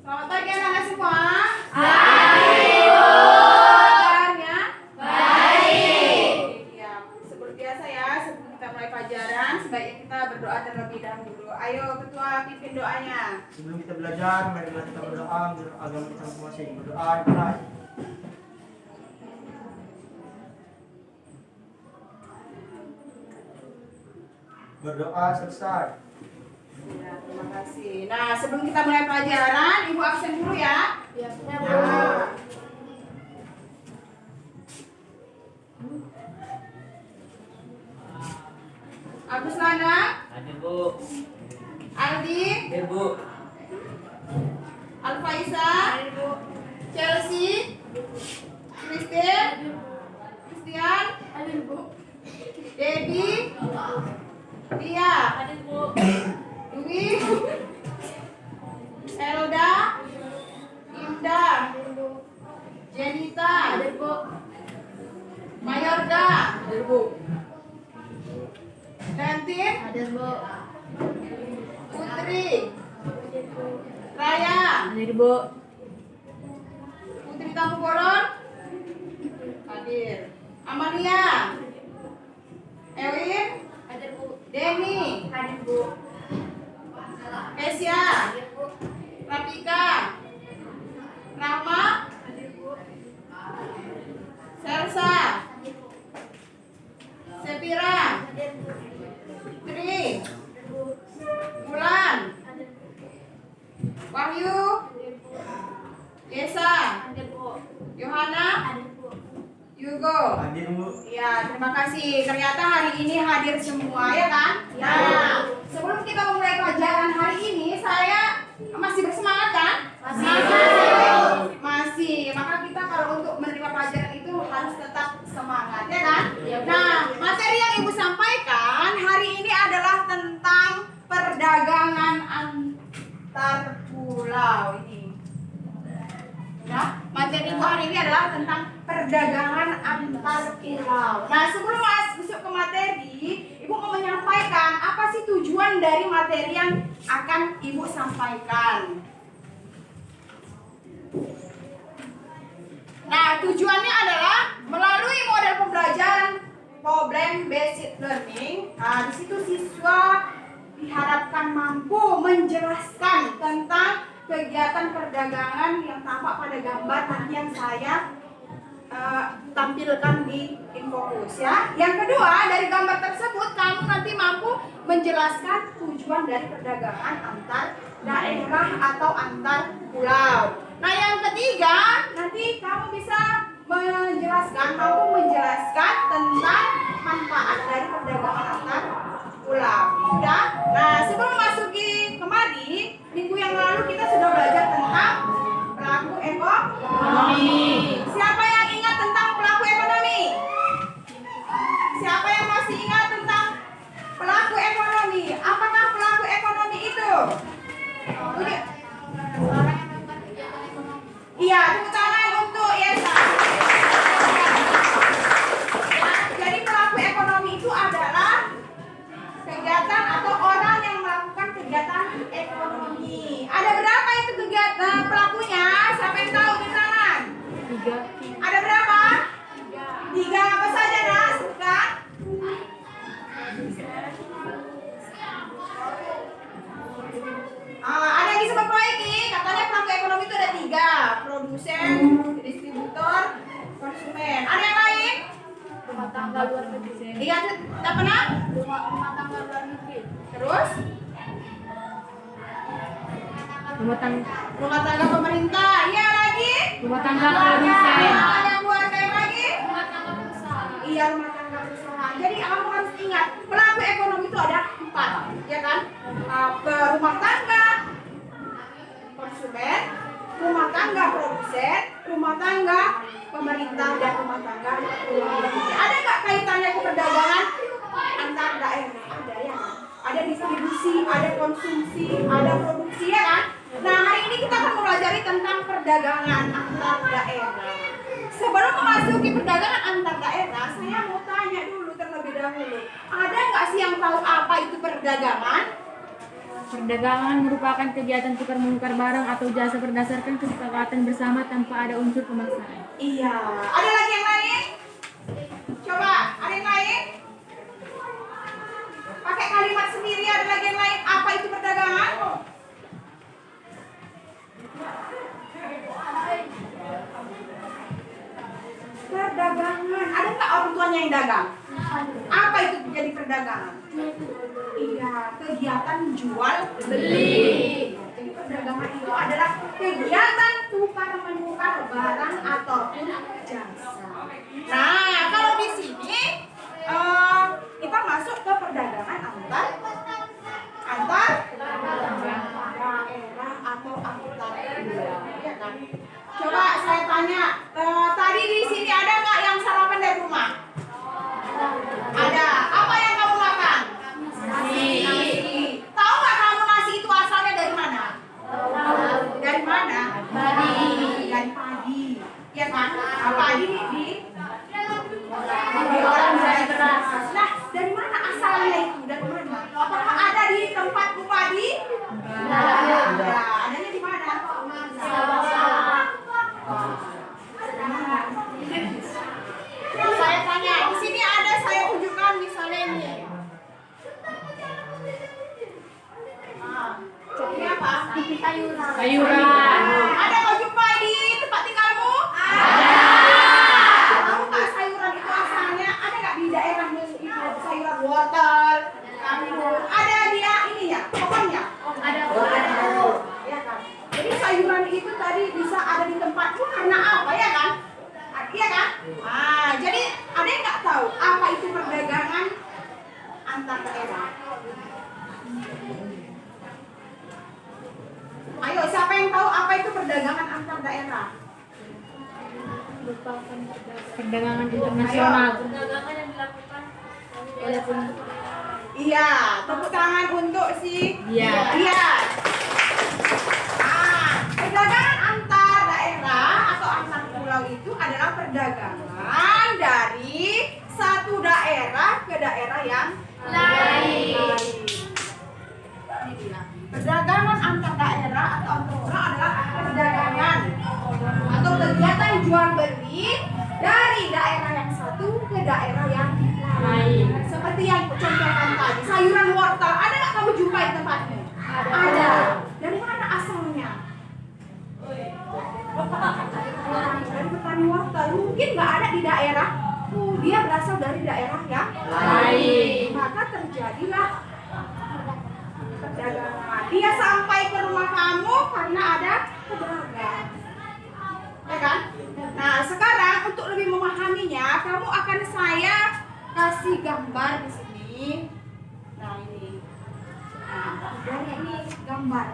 Selamat pagi anak-anak semua. Pagi, Bu. Kabarnya? Baik. Ya, seperti biasa ya, sebelum kita mulai pelajaran, sebaiknya kita berdoa terlebih dahulu. Ayo, ketua pimpin doanya. Sebelum kita belajar, marilah kita berdoa menurut agama kita masing-masing. Berdoa dimulai. Berdoa selesai. Ya, terima kasih. Nah, sebelum kita mulai pelajaran, Ibu absen dulu ya. Ya, Nah, Agus Lana, Hadir, Bu. Aldi, Hadir, Bu. Alfaisa, Chelsea, Christian, Debbie, Tia, Dwi, Elda, Indah, Jenita, Mayorga, Dantin, Putri, Raya, Putri Tamu Bolon, hadir. Amalia, Ewin, Denny, Kesia, Rapika, Rama, Selsa, Sepira, Tri, Bulan, Wahyu, Yesa, Yohana, Yugo. Hadir, Bu. Ya, terima kasih. Ternyata hari ini hadir semua, ya kan? Ya. Nah, sebelum kita memulai pelajaran hari ini, saya masih bersemangat kan? Masih. Maka kita kalau untuk menerima pelajaran itu harus tetap semangat, ya kan? Nah, materi yang Ibu sampaikan hari ini adalah tentang perdagangan antar pulau ini. Ya, materi Ibu hari ini adalah tentang perdagangan antar pulau. Nah, sebelum masuk ke materi, Ibu mau menyampaikan apa sih tujuan dari materi yang akan Ibu sampaikan. Nah, tujuannya adalah melalui model pembelajaran problem based learning. Nah, di situ siswa diharapkan mampu menjelaskan tentang kegiatan perdagangan yang tampak pada gambar nanti yang saya tampilkan di Infokus ya. Yang kedua, dari gambar tersebut kamu nanti mampu menjelaskan tujuan dari perdagangan antar daerah atau antar pulau. Nah, yang ketiga, nanti kamu bisa mampu menjelaskan tentang manfaat dari perdagangan antar pulau. Sudah? Nah, sebelum masuki kemari, minggu yang lalu kita sudah belajar tentang pelaku ekonomi. Siapa yang ingat tentang pelaku ekonomi? Siapa yang masih ingat tentang pelaku ekonomi? Apakah pelaku ekonomi itu? Iya, tepuk tangan untuk Yesa. Ya, jadi pelaku ekonomi itu adalah kegiatan atau orang yang melakukan kegiatan ekonomi. Ada berapa itu kegiatan pelakunya? Siapa yang tahu di tangan? 3. Ada berapa? 3. Apa saja, Nas? Bukan? Ada yang disebut lagi. Katanya pelaku ekonomi itu ada 3. Produsen, distributor, konsumen. Ada yang lain? Rumah tangga luar negeri. Iya, apa nak? Rumah tangga luar negeri. Terus? Rumah tangga pemerintah. Iya lagi? Rumah tangga produsen. Ada keluarga yang lagi? Rumah tangga perusahaan. Iya, rumah tangga perusahaan. Jadi kamu harus ingat, pelaku ekonomi itu ada 4, ya kan? Rumah tangga konsumen, rumah tangga produsen, rumah tangga pemerintah, dan rumah tangga luar negeri. Ada nggak kaitannya ke perdagangan antar daerah? Ada ya kan? Ada distribusi, ada konsumsi, ada produksi ya kan? Nah, hari ini kita akan mempelajari tentang perdagangan antar daerah. Sebelum memasuki perdagangan antar daerah, saya mau tanya dulu terlebih dahulu. Ada nggak sih yang tahu apa itu perdagangan? Perdagangan merupakan kegiatan tukar menukar barang atau jasa berdasarkan kesepakatan bersama tanpa ada unsur pemaksaan. Iya. Ada lagi yang lain? Coba, ada yang lain? Pakai kalimat sendiri, ada lagi yang lain? Apa itu perdagangan? Perdagangan. Ada nggak orang tuanya yang dagang? Apa itu jadi perdagangan? Iya, kegiatan jual beli. Jadi perdagangan itu adalah kegiatan tukar menukar barang ataupun jasa. Nah, kalau di sini kita masuk ke perdagangan antar daerah atau antar pulau, ya kan? Coba saya tanya, tadi di sini ada nggak yang sarapan dari rumah? Ada. Apa yang kamu makan? Nasi. Tahu nggak kamu nasi itu asalnya dari mana? Dari mana? Dari padi. Ya kan? Padi diolah dari beras. Nah, dari mana asalnya itu? Dari mana? Apakah ada di tempatmu padi? Ada. Adanya di mana? Saya tanya, di sini ada, saya tunjukkan misalnya ini. Ini apa? Sayuran. Ada kau jumpa di tempat tinggalmu? Ada. Tahu nggak sayuran itu asalnya? Ada nggak di daerahmu itu sayuran wortel, kangkung? Ada dia ininya, pohonnya? Ada. Ya kan? Jadi sayuran itu tadi bisa ada di tempatmu karena apa ya kan? Iya kan? Jadi ada yang nggak tahu apa itu perdagangan antar daerah? Ayo, siapa yang tahu apa itu perdagangan antar daerah? Perdagangan internasional. Perdagangan yang dilakukan oleh Iya, tepuk tangan untuk si Iya. Perdagangan antar daerah atau antar pulau itu adalah perdagangan dari satu daerah ke daerah yang lain. Perdagangan antar daerah atau antar pulau adalah perdagangan atau kegiatan jual beli dari daerah yang satu ke daerah yang lain. Seperti yang contohkan tadi, sayuran wortel, ada nggak kamu jumpai di tempatmu? Ada. Dari mana asalnya? Dari petani wortel. Mungkin nggak ada di daerah. Dia berasal dari daerah yang lain. Maka terjadilah perdagangan. Dia sampai ke rumah kamu karena ada pedagang. Ya kan? Nah, sekarang untuk lebih memahaminya, kamu akan saya kasih gambar di sini. Nah, ini. Nah, dari ini gambar.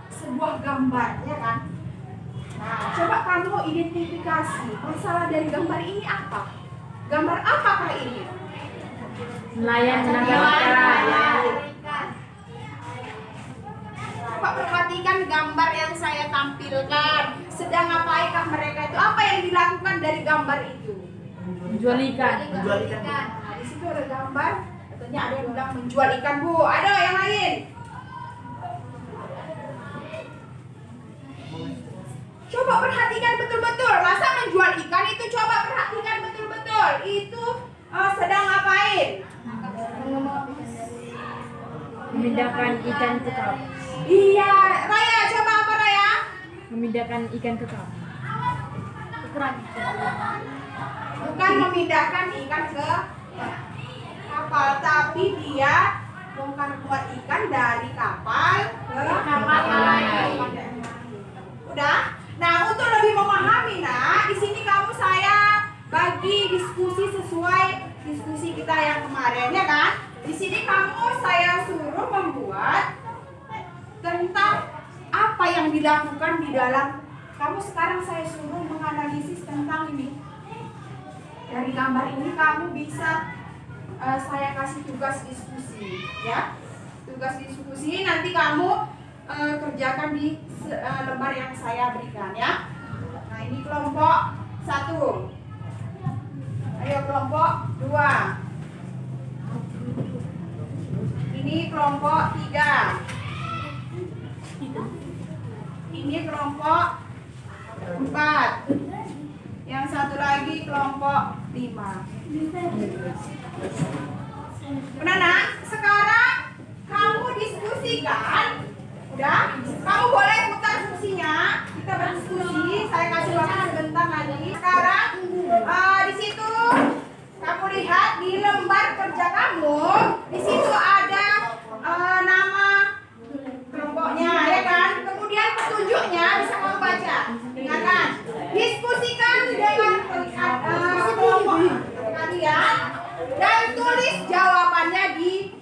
Sebuah gambar, ya kan? Nah, coba kamu identifikasi masalah dari gambar ini apa? Gambar apakah ini? Nelayan menangkap ikan. Coba perhatikan gambar yang saya tampilkan. Sedang apakah mereka itu? Apa yang dilakukan dari gambar itu? Menjual ikan. Nah, di situ ada gambar. Katanya ada yang bilang menjual ikan, Bu. Ada yang lain? Coba perhatikan betul-betul. Masa menjual ikan itu coba perhatikan betul-betul. Itu sedang ngapain? Memindahkan ikan ke kap. Iya, Raya, coba apa Raya? Memindahkan ikan ke kap. Bukan memindahkan ikan ke kapal, tapi dia bongkar muat ikan dari kapal ke kapal lain. Udah? Nah, untuk lebih memahami, di sini kamu saya bagi diskusi sesuai diskusi kita yang kemarin, ya kan? Di sini kamu saya suruh membuat tentang apa yang dilakukan di dalam. Kamu sekarang saya suruh menganalisis tentang ini. Dari gambar ini kamu bisa saya kasih tugas diskusi, ya. Tugas diskusi nanti kamu kerjakan di lembar yang saya berikan, ya. Nah, ini kelompok 1. Ayo kelompok 2. Ini kelompok 3. Ini kelompok 4. Yang satu lagi kelompok 5. Benar nak? Sekarang kamu diskusikan. Udah? Kamu boleh putar fungsinya. Kita berdiskusi. Saya kasih waktu sebentar lagi. Sekarang di situ kamu lihat di lembar kerja kamu. Di situ ada nama kelompoknya, ya kan? Kemudian petunjuknya bisa kamu baca. Dengarkan. Diskusikan dengan kelompok kalian dan tulis jawabannya di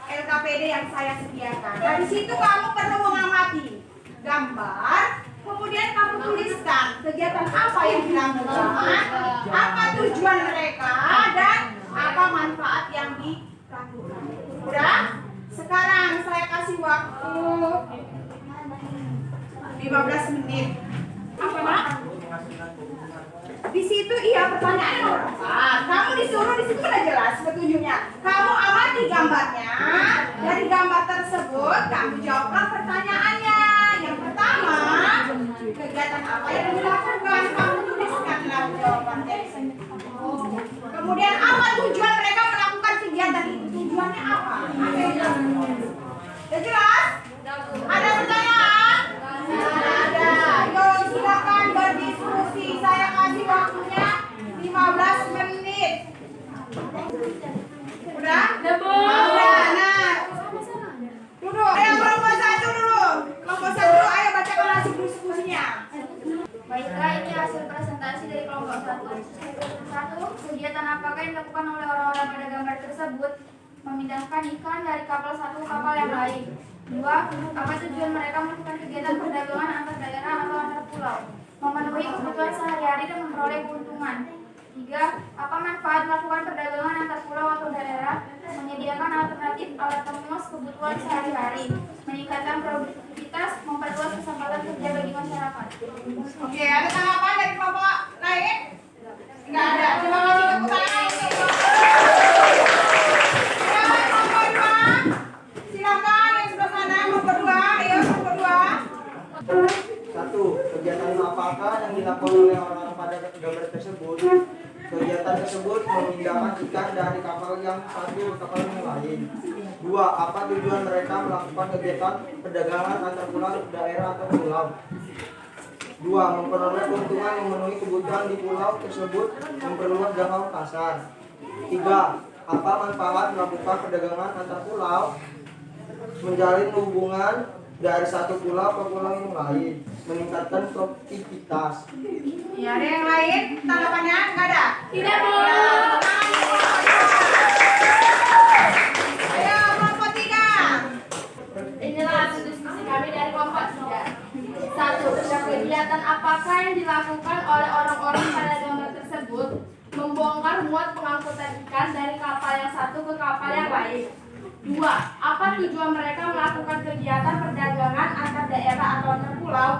LKPD yang saya sediakan. Nah, di situ kamu perlu mengamati gambar, kemudian kamu tuliskan kegiatan apa yang dilakukan, apa tujuan mereka, dan apa manfaat yang dilakukan. Udah? Sekarang saya kasih waktu 15 menit. Apa, Mak? Di situ iya pertanyaannya berapa? Kamu disuruh di situ udah jelas petunjuknya. Kamu amati gambarnya. Dari gambar tersebut kamu jawablah pertanyaannya. Yang pertama, kegiatan apa yang dilakukan? Kamu tuliskanlah jawabannya. Kemudian apa tujuan mereka melakukan kegiatan itu? Tujuannya apa? Sudah jelas? Ada pertanyaan? Ada. Yuk silakan berdiskusi. Saya kasih waktunya 15 menit. Udah? Udah. Nah, duduk. Ayo kelompok 1 dulu. Kelompok 1 ayo bacakan hasil diskusinya. Baiklah, ini hasil presentasi dari kelompok 1. 1. Kegiatan apakah yang dilakukan oleh orang-orang pada gambar tersebut? Memindahkan ikan dari kapal satu ke kapal yang lain. 2. Apa tujuan mereka melakukan kegiatan perdagangan antar daerah atau antar pulau? Memenuhi kebutuhan sehari-hari dan memperoleh keuntungan. 3. Apa manfaat melakukan perdagangan antar pulau atau daerah? Menyediakan alternatif alat pemenuh kebutuhan sehari-hari, meningkatkan produktivitas, memperluas kesempatan kerja bagi masyarakat. Oke, ada tanggapan dari kelompok lain? Enggak ada. Terima kasih tepuk tangan untuk kelompok 2. Silakan yang sebelah sana kelompok 2. Ayo kelompok 2. 1. Kegiatan apakah yang dilakukan oleh orang pada gambar tersebut? Kegiatan tersebut memindahkan ikan dari kapal yang satu ke kapal yang lain. 2. Apa tujuan mereka melakukan kegiatan perdagangan antar pulau, daerah atau pulau? 2. Memperoleh keuntungan memenuhi kebutuhan di pulau tersebut, memperluas jangkauan pasar. 3. Apa manfaat melakukan perdagangan antar pulau? Menjalin hubungan dari satu pulau ke pulau yang lain, meningkatkan produktivitas. Ya, ada yang lain? Tanggapannya enggak ada? Tidak, Bu. Ayo kelompok 3. Inilah hasil diskusi kami dari kelompok 3. 1. Kegiatan apakah yang dilakukan oleh orang-orang pada gambar tersebut? Membongkar muat pengangkutan ikan dari kapal yang satu ke kapal yang lain. 2. Apa tujuan mereka melakukan kegiatan perdagangan antar daerah atau antar pulau?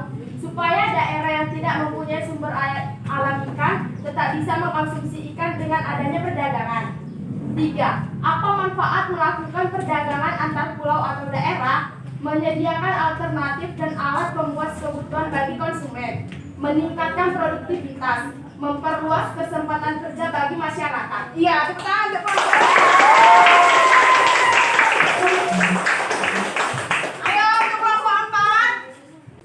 Supaya daerah yang tidak mempunyai sumber alam ikan tetap bisa mengkonsumsi ikan dengan adanya perdagangan. 3. Apa manfaat melakukan perdagangan antar pulau atau daerah? Menyediakan alternatif dan alat pemuas kebutuhan bagi konsumen, meningkatkan produktivitas, memperluas kesempatan kerja bagi masyarakat. Iya, tepuk tangan untuk kelompok. Ayo untuk kelompok 4.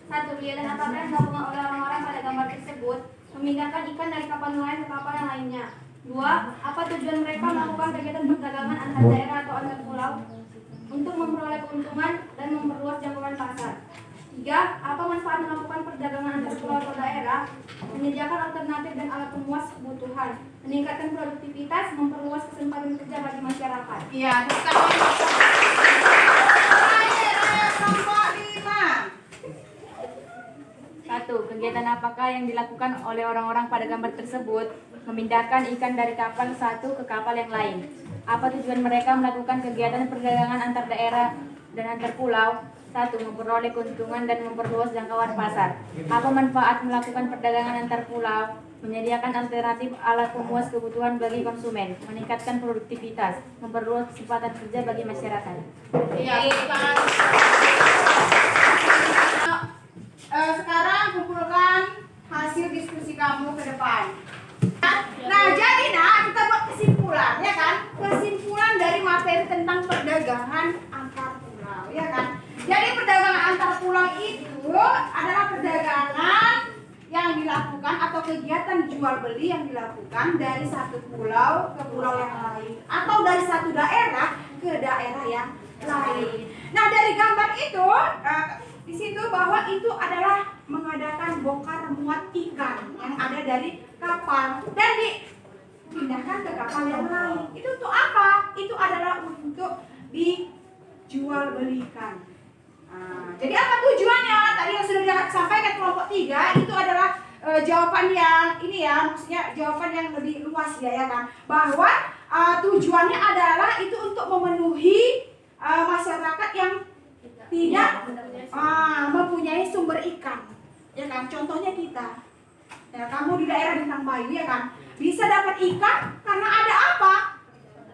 1. Kegiatan apakah yang dilakukan oleh orang-orang pada gambar tersebut? Memindahkan ikan dari kapal nelayan ke kapal yang lainnya. 2. Apa tujuan mereka melakukan kegiatan perdagangan antar daerah atau antar pulau? Untuk memperoleh keuntungan dan memperluas jangkauan pasar. 3. Apa manfaat melakukan perdagangan antar pulau atau daerah? Menyediakan alternatif dan alat pemuas kebutuhan, meningkatkan produktivitas, memperluas kesempatan kerja bagi masyarakat. Iya, tepuk tangan. Ayo kelompok 5. 1. Kegiatan apakah yang dilakukan oleh orang-orang pada gambar tersebut? Memindahkan ikan dari kapal satu ke kapal yang lain. Apa tujuan mereka melakukan kegiatan perdagangan antar daerah dan antar pulau? 1. Memperoleh keuntungan dan memperluas jangkauan pasar. Apa manfaat melakukan perdagangan antar pulau? Menyediakan alternatif alat pemuas kebutuhan bagi konsumen, meningkatkan produktivitas, memperluas kesempatan kerja bagi masyarakat. Iya, tepuk tangan. kegiatan jual beli yang dilakukan dari satu pulau ke pulau yang lain atau dari satu daerah ke daerah yang lain. Nah, dari gambar itu di situ bahwa itu adalah mengadakan bongkar muat ikan yang ada dari kapal dan dipindahkan ke kapal yang lain. Itu untuk apa? Itu adalah untuk dijual belikan. Jadi apa tujuannya? Tadi yang sudah disampaikan kelompok 3 itu adalah jawaban yang ini ya, maksudnya jawaban yang lebih luas ya kan, bahwa tujuannya adalah itu untuk memenuhi masyarakat yang tidak mempunyai sumber ikan, ya kan? Contohnya kita, ya kamu di daerah Bintang Bayu ya kan, bisa dapat ikan karena ada apa?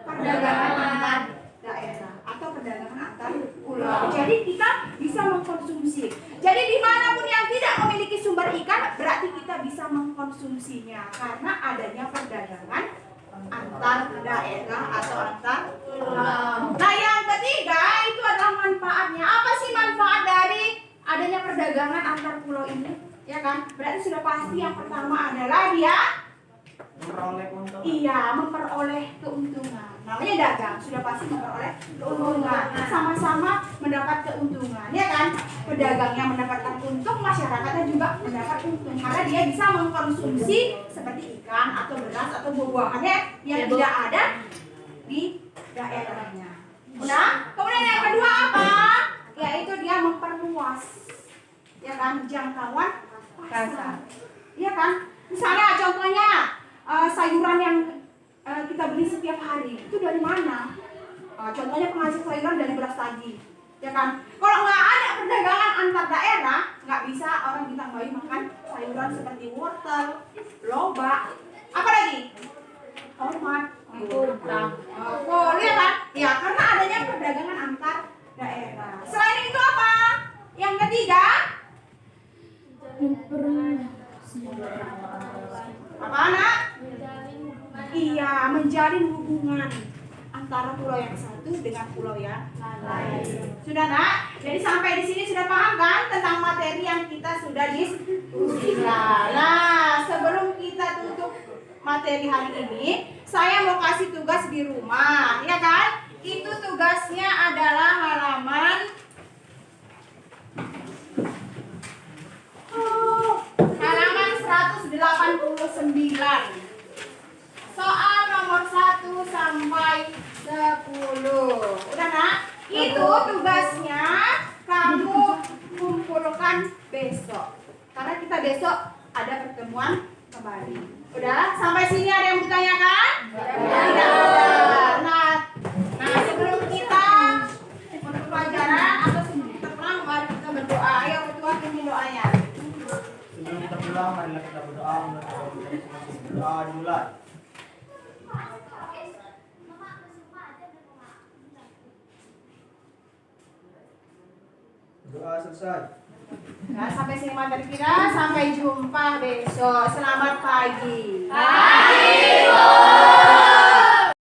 Perdagangan antar daerah atau perdagangan antar pulau. Jadi kita bisa mengkonsumsi. Jadi dimanapun yang tidak memiliki sumber ikan, berarti kita bisa mengkonsumsinya karena adanya perdagangan antar daerah atau antar pulau. Nah, yang ketiga itu adalah manfaatnya. Apa sih manfaat dari adanya perdagangan antar pulau ini? Ya kan? Berarti sudah pasti yang pertama adalah dia Memperoleh keuntungan. iya, memperoleh keuntungan. Namanya dagang, sudah pasti memperoleh keuntungan. Sama-sama mendapat keuntungan, ya kan? Pedagangnya mendapatkan untung, masyarakatnya juga mendapat untung karena dia bisa mengkonsumsi seperti ikan atau beras atau buah-buahannya yang tidak ada di daerahnya. Udah? Kemudian yang kedua apa? Yaitu dia memperluas, ya kan, jangkauan pasar. Iya kan? Misalnya contohnya sayuran yang kita beli setiap hari itu dari mana? Contohnya penghasil sayuran dari beras tadi, ya kan? Kalau nggak ada perdagangan antar daerah, nggak bisa orang Bintang Bayu makan sayuran seperti wortel, lobak, apa lagi? Tomat, kol, ya kan? Ya karena adanya perdagangan antar daerah. Selain itu apa? Yang ketiga, apa nak? Iya, menjalin hubungan antara pulau yang satu dengan pulau yang lain. Sudah nak? Jadi sampai di sini sudah paham kan tentang materi yang kita sudah diskusikan. Nah, sebelum kita tutup materi hari ini, saya mau kasih tugas di rumah, ya kan? Itu tugasnya adalah halaman 189. Soal nomor 1 sampai 10. Udah nak? Itu tugasnya kamu kumpulkan besok. Karena kita besok ada pertemuan kembali. Udah? Sampai sini ada yang ditanyakan? Tidak ada. Nah, sebelum kita untuk pelajaran atau sebelum kita pulang, mari kita berdoa. Ayo ketua pimpin doanya. Sebelum kita pulang, marilah kita berdoa. Doa dulu. Doa selesai. Nah, sampai sini materi kita. Sampai jumpa besok. Selamat pagi. Pagi, Bu.